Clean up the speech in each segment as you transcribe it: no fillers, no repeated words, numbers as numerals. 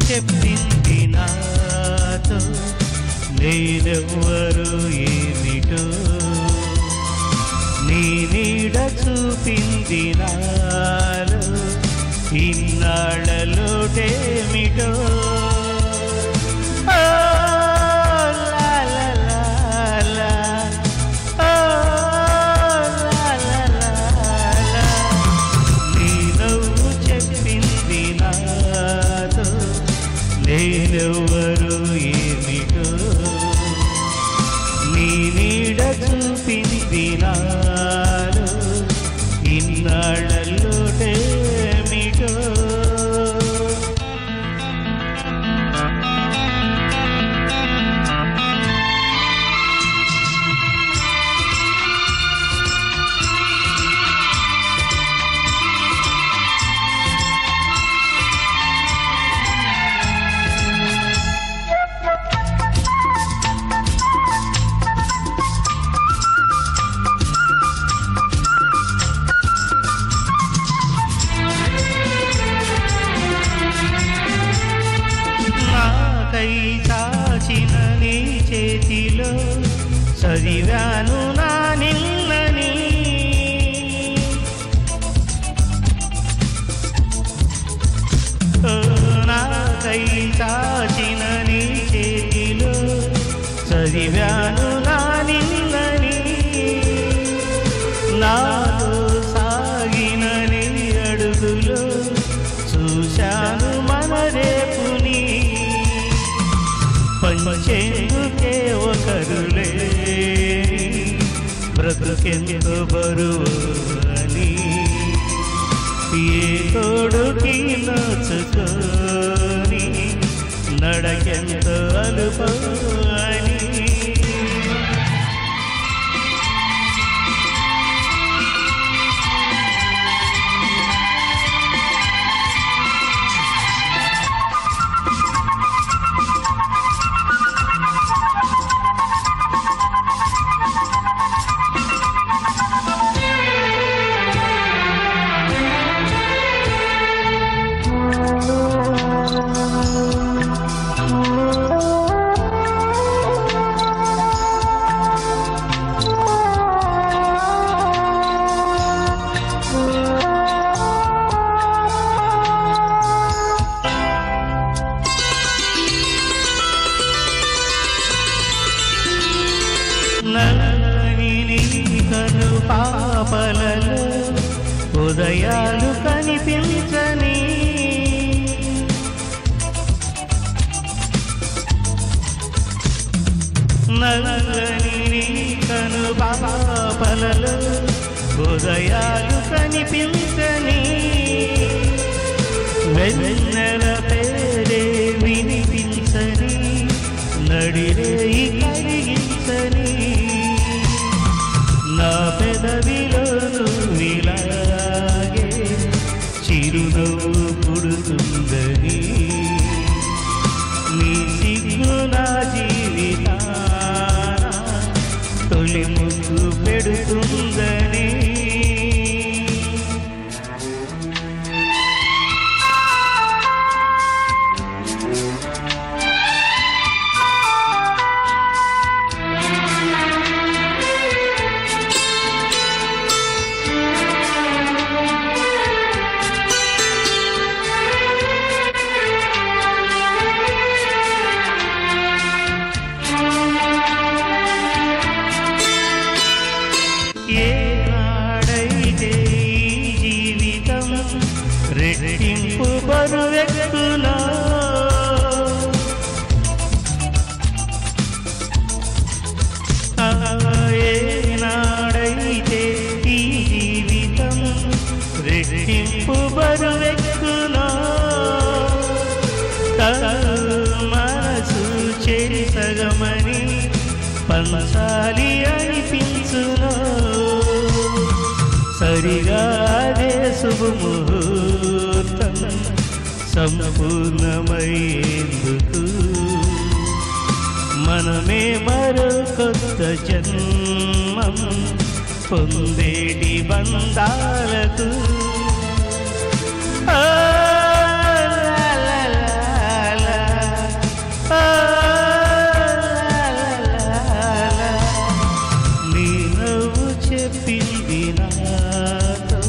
చెప్పింది నాతో నేనెవ్వరు ఏమిటో నీ నీడ చూపింది నాలో ఇన్నాళ్ళలోటేమిటో నేనెవ్వరు ఏమిటో నీ నీడ చూపింది నాలో ఇన్నాళ్ళలోటేమిటో చాచిన నీ చేతిలో చదివాను నా నిన్నని నాకై చాచిన నీ చేతిలో చదివాను నా నిన్నని నాతో సాగిన నీ అడుగులో చూశాను మన రేపుని పంచేందుకే ఒకరులే బ్రతుకెంతో బరువు అని ఏ తోడుకి నోచుకొని నడకెంతో అలుపు అని నల్లని నీ కను పాపలలో ఉదయాలు కనిపించని నల్లని నీ కను పాపలలో ఉదయాలు కనిపించని వెన్నెల పేరే వినిపించని నడిరేయి కలిగించని నా పెదవిలోను నీలాగే చిరునవ్వు పుడుతుందని నీ సిగ్గు నా జీవితాన తొలి ముగ్గు పెడుతుందని ఏనాడైతే ఈ జీవితం రెట్టింపు బరువెక్కునా ఏనాడైతే ఈ జీవితం రెట్టింపు బరువెక్కునా మనసు చెరి సగమని పంచాలి అనిపించు సరిగా అదే శుభముహూర్తం సంపూర్ణమయ్యేందుకు మనమే మరో కొత్త జన్మం పొందేటి బంధాలకు నీ నవ్వు చెప్పింది నాతో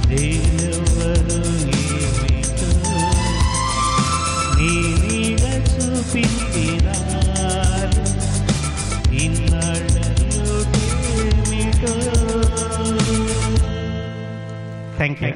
దేవరు ఏమిటో నీ నీడ చూపింది నాలో ఇన్నాళ్ళలో ఏమిటో. Thank you.